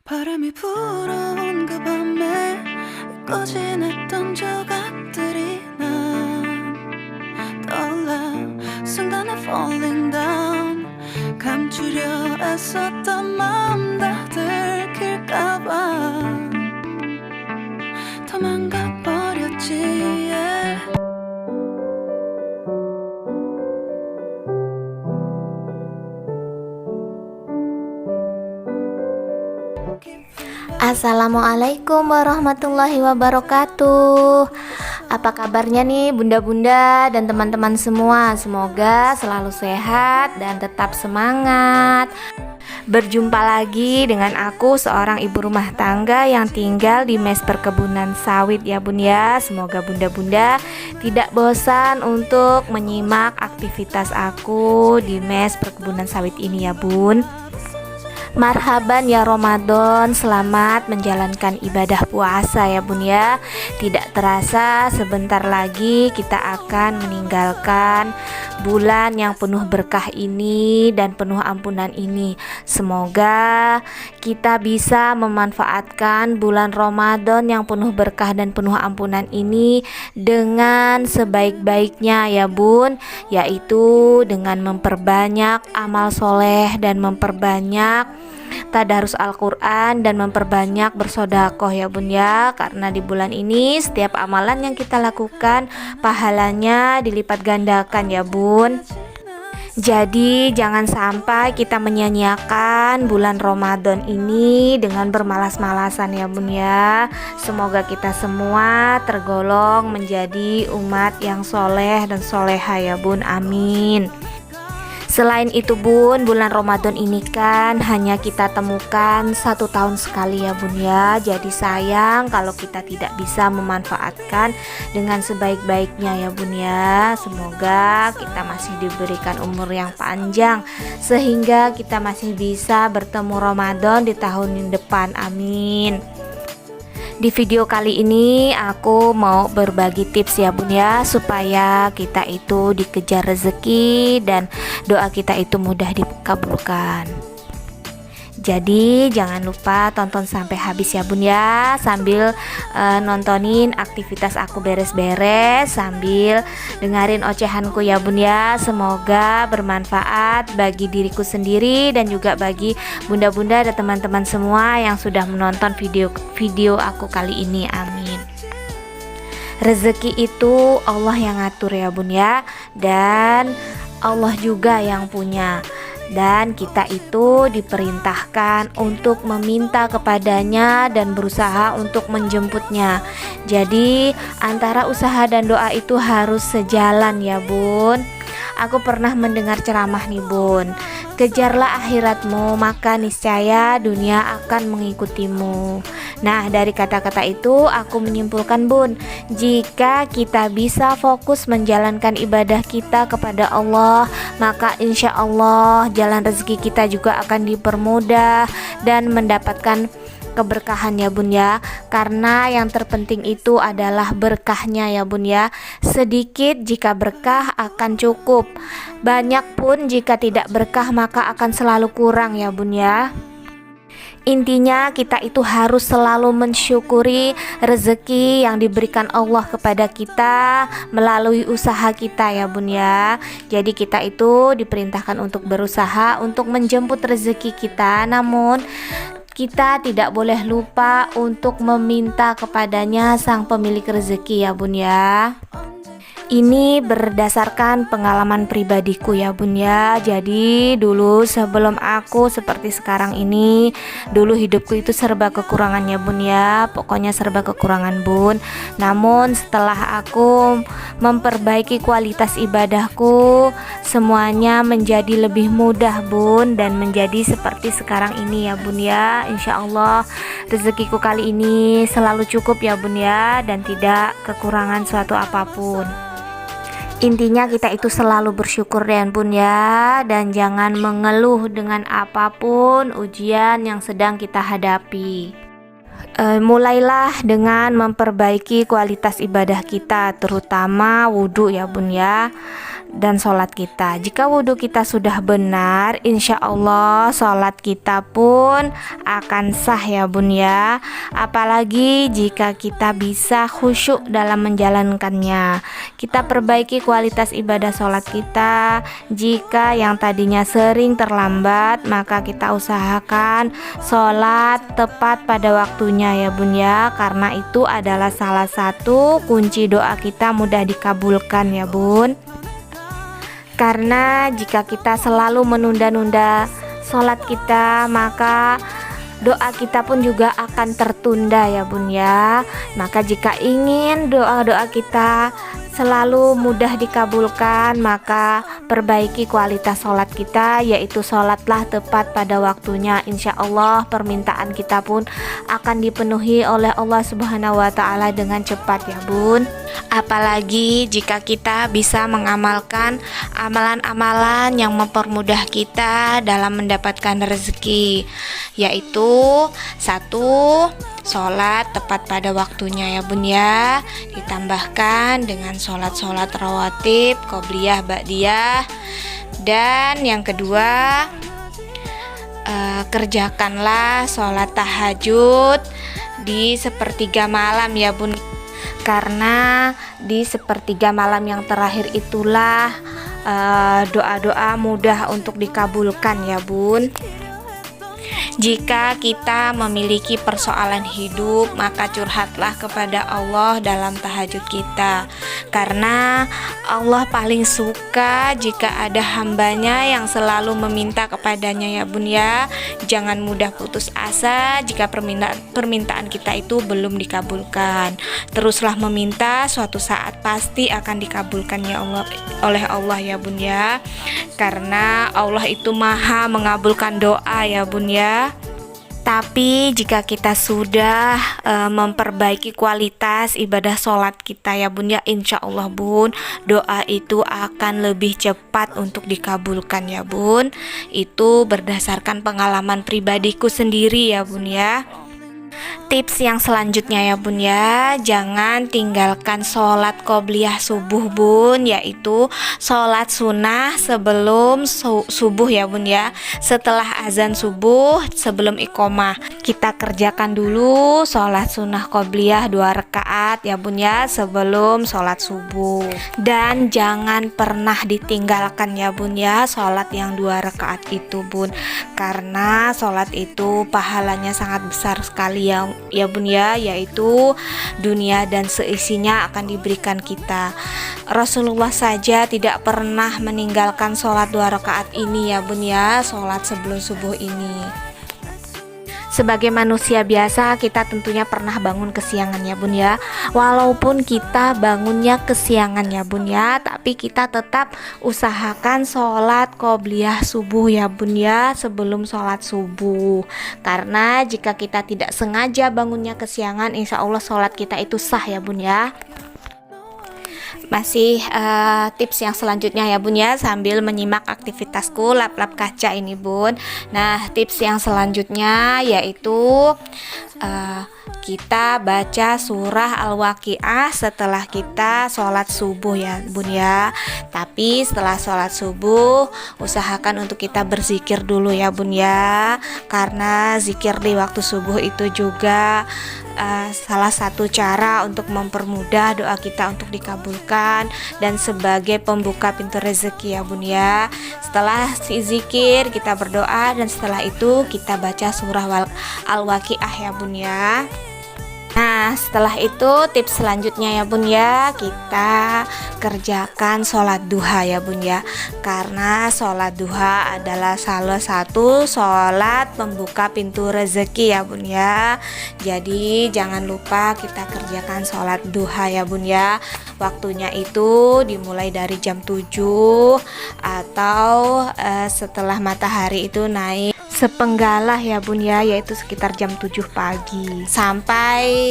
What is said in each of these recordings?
바람이 불어온 그 밤에 잊고 지냈던 조각들이 난 떠올라 순간에 falling down 감추려 애썼던 마음 다 들킬까봐 도망가버렸지 yeah. Assalamualaikum warahmatullahi wabarakatuh. Apa kabarnya nih bunda-bunda dan teman-teman semua? Semoga selalu sehat dan tetap semangat. Berjumpa lagi dengan aku, seorang ibu rumah tangga yang tinggal di mes perkebunan sawit ya bun ya. Semoga bunda-bunda tidak bosan untuk menyimak aktivitas aku di mes perkebunan sawit ini ya bun. Marhaban ya Ramadan, selamat menjalankan ibadah puasa ya bun ya. Tidak terasa sebentar lagi kita akan meninggalkan bulan yang penuh berkah ini dan penuh ampunan ini. Semoga kita bisa memanfaatkan bulan Ramadan yang penuh berkah dan penuh ampunan ini dengan sebaik-baiknya ya bun, yaitu dengan memperbanyak amal soleh dan memperbanyak tadarus Al-Quran dan memperbanyak bersodakoh ya bun ya. Karena di bulan ini setiap amalan yang kita lakukan pahalanya dilipat gandakan ya bun. Jadi jangan sampai kita menyia-nyiakan bulan Ramadan ini dengan bermalas-malasan ya bun ya. Semoga kita semua tergolong menjadi umat yang soleh dan soleha ya bun, amin. Selain itu bun, bulan Ramadan ini kan hanya kita temukan 1 tahun sekali ya bun ya. Jadi sayang kalau kita tidak bisa memanfaatkan dengan sebaik-baiknya ya bun ya. Semoga kita masih diberikan umur yang panjang sehingga kita masih bisa bertemu Ramadan di tahun depan, amin. Di video kali ini aku mau berbagi tips ya bun ya, supaya kita itu dikejar rezeki dan doa kita itu mudah dikabulkan. Jadi jangan lupa tonton sampai habis ya bun ya, sambil nontonin aktivitas aku beres-beres, sambil dengerin ocehanku ya bun ya. Semoga bermanfaat bagi diriku sendiri dan juga bagi bunda-bunda dan teman-teman semua yang sudah menonton video aku kali ini, amin. Rezeki itu Allah yang ngatur ya bun ya, dan Allah juga yang punya. Dan kita itu diperintahkan untuk meminta kepadanya dan berusaha untuk menjemputnya. Jadi antara usaha dan doa itu harus sejalan ya bun. Aku pernah mendengar ceramah nih bun, kejarlah akhiratmu maka niscaya dunia akan mengikutimu. Nah dari kata-kata itu aku menyimpulkan bun, jika kita bisa fokus menjalankan ibadah kita kepada Allah, maka insya Allah jalan rezeki kita juga akan dipermudah dan mendapatkan keberkahan ya bun ya. Karena yang terpenting itu adalah berkahnya ya bun ya. Sedikit jika berkah akan cukup, banyak pun jika tidak berkah maka akan selalu kurang ya bun ya. Intinya kita itu harus selalu mensyukuri rezeki yang diberikan Allah kepada kita melalui usaha kita ya bun ya. Jadi kita itu diperintahkan untuk berusaha untuk menjemput rezeki kita, namun kita tidak boleh lupa untuk meminta kepadanya sang pemilik rezeki ya bun ya. Ini berdasarkan pengalaman pribadiku ya bun ya. Jadi dulu sebelum aku seperti sekarang ini, dulu hidupku itu serba kekurangan ya bun ya. Pokoknya serba kekurangan bun. Namun setelah aku memperbaiki kualitas ibadahku, semuanya menjadi lebih mudah bun, dan menjadi seperti sekarang ini ya bun ya. Insya Allah rezekiku kali ini selalu cukup ya bun ya, dan tidak kekurangan suatu apapun. Intinya kita itu selalu bersyukur ya bun ya, dan jangan mengeluh dengan apapun ujian yang sedang kita hadapi. Mulailah dengan memperbaiki kualitas ibadah kita, terutama wudhu ya bun ya. dan sholat kita. Jika wudhu kita sudah benar, insya Allah sholat kita pun akan sah ya bun ya. Apalagi jika kita bisa khusyuk dalam menjalankannya. Kita perbaiki kualitas ibadah sholat kita. Jika yang tadinya sering terlambat, maka kita usahakan sholat tepat pada waktunya ya bun ya, karena itu adalah salah satu kunci doa kita mudah dikabulkan ya bun. Karena jika kita selalu menunda-nunda sholat kita, maka doa kita pun juga akan tertunda ya bun ya. Maka jika ingin doa-doa kita selalu mudah dikabulkan, maka perbaiki kualitas sholat kita, yaitu sholatlah tepat pada waktunya. Insya Allah permintaan kita pun akan dipenuhi oleh Allah Subhanahu wa Ta'ala dengan cepat ya bun. Apalagi jika kita bisa mengamalkan amalan-amalan yang mempermudah kita dalam mendapatkan rezeki, yaitu 1. Sholat tepat pada waktunya ya bun ya, ditambahkan dengan sholat-sholat rawatib, qobliyah, ba'diyah. Dan yang kedua, kerjakanlah sholat tahajud di sepertiga malam ya bun, karena di sepertiga malam yang terakhir itulah doa-doa mudah untuk dikabulkan ya bun. Jika kita memiliki persoalan hidup, maka curhatlah kepada Allah dalam tahajud kita, karena Allah paling suka jika ada hambanya yang selalu meminta kepadanya ya bun ya. Jangan mudah putus asa jika permintaan kita itu belum dikabulkan. Teruslah meminta, suatu saat pasti akan dikabulkan ya Allah, oleh Allah ya bun ya, karena Allah itu maha mengabulkan doa ya bun ya. Tapi jika kita sudah memperbaiki kualitas ibadah sholat kita ya bun ya, insya Allah bun, doa itu akan lebih cepat untuk dikabulkan ya bun. Itu berdasarkan pengalaman pribadiku sendiri ya bun ya. Tips yang selanjutnya ya bun ya, jangan tinggalkan sholat qobliyah subuh bun, yaitu sholat sunnah sebelum subuh ya bun ya. Setelah azan subuh, sebelum iqomah, kita kerjakan dulu sholat sunnah qobliyah 2 rakaat ya bun ya, sebelum sholat subuh. Dan jangan pernah ditinggalkan ya bun ya sholat yang 2 rakaat itu bun, karena sholat itu pahalanya sangat besar sekali ya bun ya, yaitu dunia dan seisinya akan diberikan kita. Rasulullah saja tidak pernah meninggalkan sholat 2 rakaat ini ya bun ya, sholat sebelum subuh ini. Sebagai manusia biasa, kita tentunya pernah bangun kesiangan ya bun ya. Walaupun kita bangunnya kesiangan ya bun ya, tapi kita tetap usahakan sholat qobliyah subuh ya bun ya, sebelum sholat subuh. Karena jika kita tidak sengaja bangunnya kesiangan, insya Allah sholat kita itu sah ya bun ya. Masih tips yang selanjutnya ya bun ya, sambil menyimak aktivitasku lap-lap kaca ini bun. Nah, tips yang selanjutnya yaitu kita baca surah Al-Waqiah setelah kita sholat subuh ya bun ya. Tapi setelah sholat subuh, usahakan untuk kita berzikir dulu ya bun ya, karena zikir di waktu subuh itu juga salah satu cara untuk mempermudah doa kita untuk dikabulkan dan sebagai pembuka pintu rezeki ya bun ya. Setelah si zikir kita berdoa, dan setelah itu kita baca surah Al-Waqiah ya bun ya. Nah, setelah itu tips selanjutnya ya bun ya, kita kerjakan sholat duha ya bun ya, karena sholat duha adalah salah satu sholat pembuka pintu rezeki ya bun ya. Jadi jangan lupa kita kerjakan sholat duha ya bun ya. Waktunya itu dimulai dari jam 7 atau setelah matahari itu naik sepenggalah ya bun ya, yaitu sekitar jam 7 pagi sampai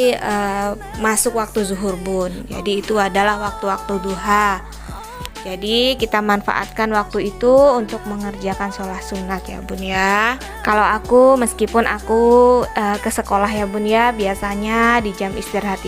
masuk waktu zuhur bun. Jadi itu adalah waktu-waktu duha. Jadi kita manfaatkan waktu itu untuk mengerjakan sholat sunat ya bun ya. Kalau aku meskipun aku ke sekolah ya bun ya, biasanya di jam istirahat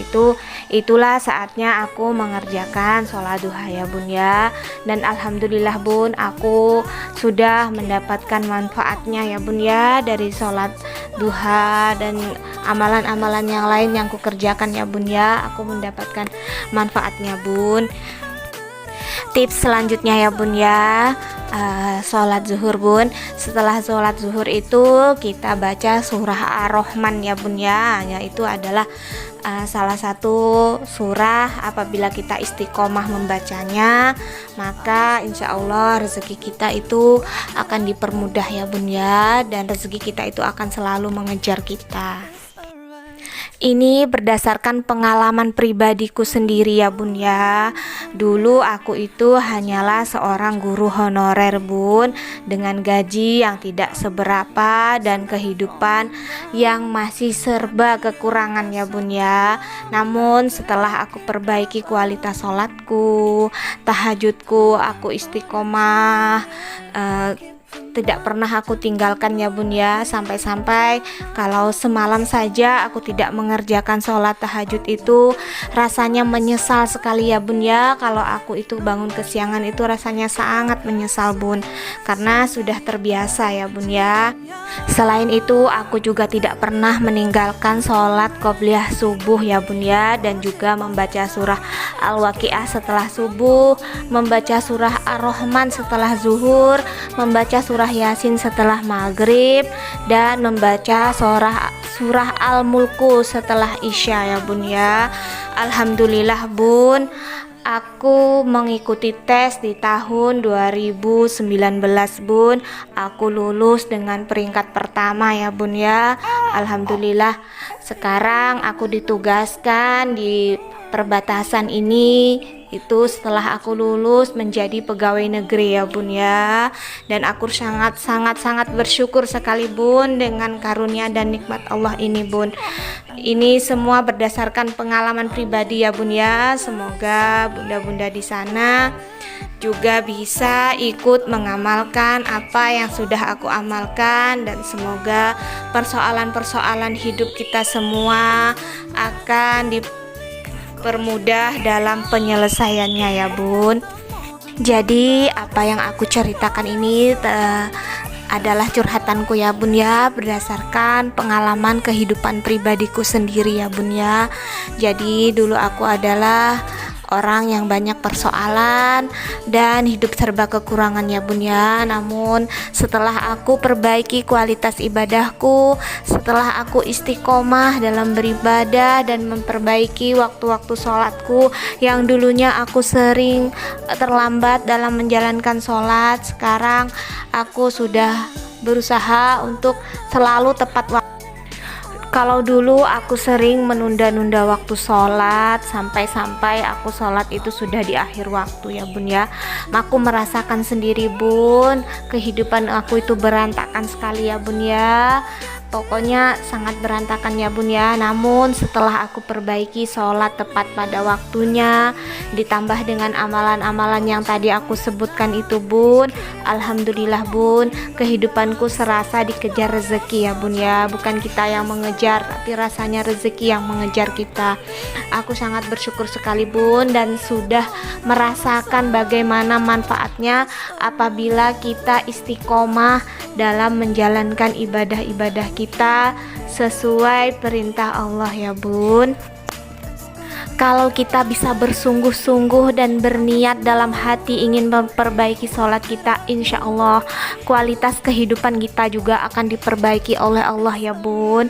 itulah saatnya aku mengerjakan sholat duha ya bun ya. Dan alhamdulillah bun, aku sudah mendapatkan manfaatnya ya bun ya dari sholat duha dan amalan-amalan yang lain yang ku kerjakan ya bun ya. Aku mendapatkan manfaatnya bun. Tips selanjutnya ya bun ya, sholat zuhur bun. Setelah sholat zuhur itu kita baca surah Ar-Rahman ya bun ya. Itu adalah salah satu surah apabila kita istiqomah membacanya, maka insya Allah rezeki kita itu akan dipermudah ya bun ya, dan rezeki kita itu akan selalu mengejar kita. Ini berdasarkan pengalaman pribadiku sendiri ya bun ya. Dulu aku itu hanyalah seorang guru honorer bun, dengan gaji yang tidak seberapa dan kehidupan yang masih serba kekurangan ya bun ya. Namun setelah aku perbaiki kualitas sholatku, tahajudku, aku istiqomah, tidak pernah aku tinggalkan ya bun ya. Sampai-sampai kalau semalam saja aku tidak mengerjakan sholat tahajud itu rasanya menyesal sekali ya bun ya. Kalau aku itu bangun kesiangan itu rasanya sangat menyesal bun, karena sudah terbiasa ya bun ya. Selain itu aku juga tidak pernah meninggalkan sholat qobliyah subuh ya bun ya, dan juga membaca surah Al-Waqiah setelah subuh, membaca surah Ar-Rahman setelah zuhur, membaca surah Yasin setelah maghrib, dan membaca surah Al-Mulku setelah isya ya bun ya. Alhamdulillah bun, aku mengikuti tes di tahun 2019 bun. Aku lulus dengan peringkat pertama ya bun ya. Alhamdulillah. Sekarang aku ditugaskan di perbatasan ini itu setelah aku lulus menjadi pegawai negeri ya bun ya. Dan aku sangat bersyukur sekali bun dengan karunia dan nikmat Allah ini bun. Ini semua berdasarkan pengalaman pribadi ya bun ya. Semoga bunda-bunda di sana juga bisa ikut mengamalkan apa yang sudah aku amalkan, dan semoga persoalan-persoalan hidup kita semua akan dipermudah dalam penyelesaiannya ya bun. Jadi apa yang aku ceritakan ini adalah curhatanku ya bun ya, berdasarkan pengalaman kehidupan pribadiku sendiri ya bun ya. Jadi dulu aku adalah orang yang banyak persoalan dan hidup serba kekurangan ya bun ya. Namun setelah aku perbaiki kualitas ibadahku, setelah aku istiqomah dalam beribadah dan memperbaiki waktu-waktu sholatku yang dulunya aku sering terlambat dalam menjalankan sholat, sekarang aku sudah berusaha untuk selalu tepat waktu. Kalau dulu aku sering menunda-nunda waktu sholat, sampai-sampai aku sholat itu sudah di akhir waktu ya bun ya. Aku merasakan sendiri bun, kehidupan aku itu berantakan sekali ya bun ya. Pokoknya sangat berantakan ya bun ya. Namun setelah aku perbaiki sholat tepat pada waktunya, ditambah dengan amalan-amalan yang tadi aku sebutkan itu bun, alhamdulillah bun, kehidupanku serasa dikejar rezeki ya bun ya. Bukan kita yang mengejar, tapi rasanya rezeki yang mengejar kita. Aku sangat bersyukur sekali bun, dan sudah merasakan bagaimana manfaatnya apabila kita istiqomah dalam menjalankan ibadah-ibadah kita sesuai perintah Allah ya bun. Kalau kita bisa bersungguh-sungguh dan berniat dalam hati ingin memperbaiki sholat kita, insya Allah kualitas kehidupan kita juga akan diperbaiki oleh Allah ya bun.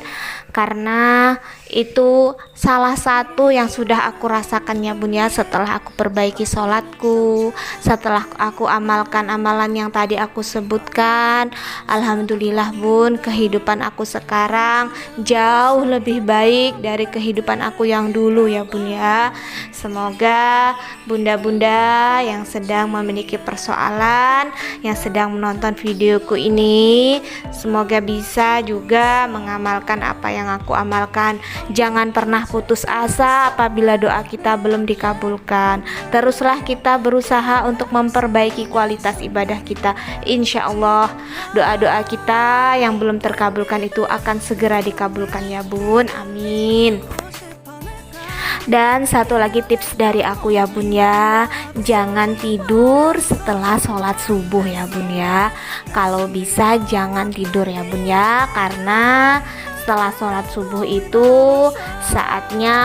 Karena itu salah satu yang sudah aku rasakan ya bun ya. Setelah aku perbaiki sholatku, setelah aku amalkan amalan yang tadi aku sebutkan, alhamdulillah bun, kehidupan aku sekarang jauh lebih baik dari kehidupan aku yang dulu ya bun ya. Semoga bunda-bunda yang sedang memiliki persoalan, yang sedang menonton videoku ini, semoga bisa juga mengamalkan apa yang aku amalkan. Jangan pernah putus asa apabila doa kita belum dikabulkan. Teruslah kita berusaha untuk memperbaiki kualitas ibadah kita. Insya Allah doa-doa kita yang belum terkabulkan itu akan segera dikabulkan ya bun, amin. Dan satu lagi tips dari aku ya bun ya, jangan tidur setelah sholat subuh ya bun ya. Kalau bisa jangan tidur ya bun ya, karena setelah sholat subuh itu saatnya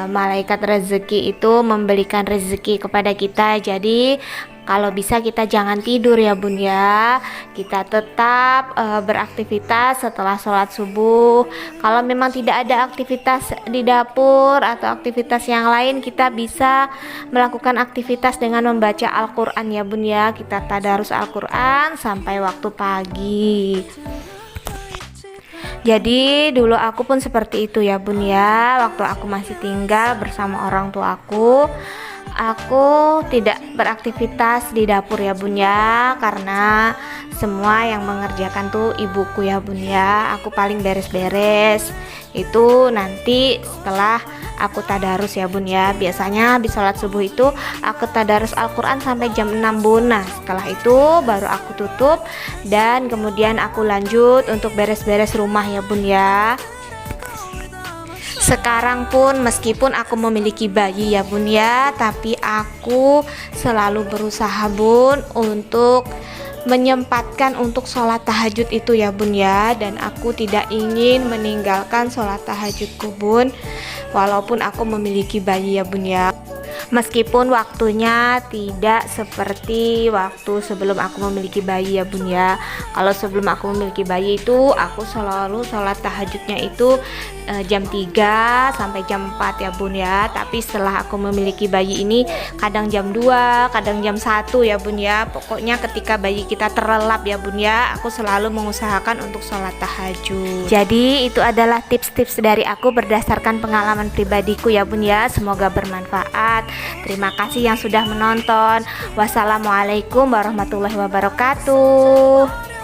malaikat rezeki itu memberikan rezeki kepada kita. Jadi kalau bisa kita jangan tidur ya bun ya, kita tetap beraktivitas setelah sholat subuh. Kalau memang tidak ada aktivitas di dapur atau aktivitas yang lain, kita bisa melakukan aktivitas dengan membaca Al-Quran ya bun ya. Kita tadarus Al-Quran sampai waktu pagi. Jadi dulu aku pun seperti itu ya bun ya. Waktu aku masih tinggal bersama orang tua aku tidak beraktivitas di dapur ya bun ya, karena semua yang mengerjakan tuh ibuku ya bun ya. Aku paling beres-beres itu nanti setelah aku tadarus ya bun ya. Biasanya habis sholat subuh itu aku tadarus Al-Quran sampai jam 6 bun. Nah setelah itu baru aku tutup dan kemudian aku lanjut untuk beres-beres rumah ya bun ya. Sekarang pun meskipun aku memiliki bayi ya bun ya, tapi aku selalu berusaha bun untuk menyempatkan untuk sholat tahajud itu ya bun ya. Dan aku tidak ingin meninggalkan sholat tahajudku bun, walaupun aku memiliki bayi ya bun ya. Meskipun waktunya tidak seperti waktu sebelum aku memiliki bayi ya bun ya. Kalau sebelum aku memiliki bayi itu aku selalu sholat tahajudnya itu jam 3 sampai jam 4 ya bun ya. Tapi setelah aku memiliki bayi ini kadang jam 2, kadang jam 1 ya bun ya. Pokoknya ketika bayi kita terlelap ya bun ya, aku selalu mengusahakan untuk sholat tahajud. Jadi itu adalah tips-tips dari aku berdasarkan pengalaman pribadiku ya bun ya. Semoga bermanfaat. Terima kasih yang sudah menonton. Wassalamualaikum warahmatullahi wabarakatuh.